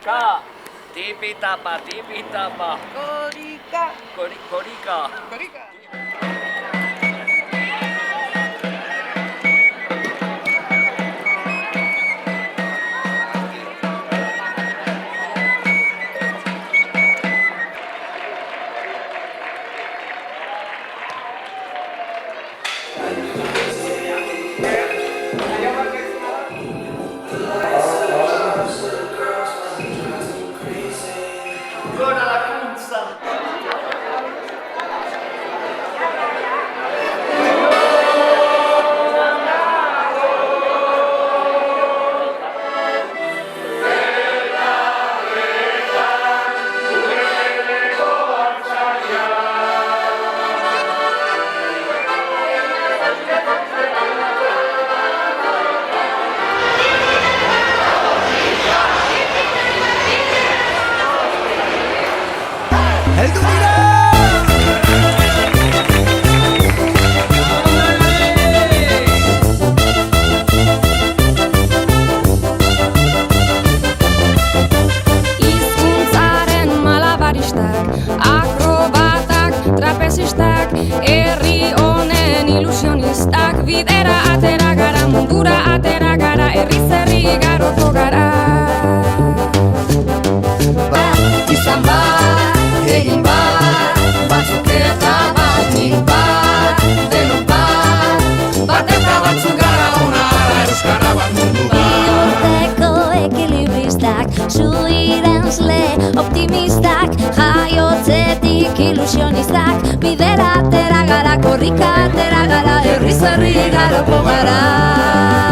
Korika, tipitapa, tipitapa. Korika. Korika. Korika. Buona la cunza. heldu dira! Hizkuntzaren malabaristak, akrobatak, trapezistak, herri honen ilusionistak, bidera atera gara, mundura atera gara, herriz herri igaroko gara. Izan bat, egin bat, batzuk eta bat, nik bat, denok bat eta batzuk gara ona, euskara bat mundu bat. Bihotzeko ekilibristak, suirensle optimistak, jaiotzetik ilusionistak, bidera atera gara, korrika atera gara, herriz herri igaroko gara.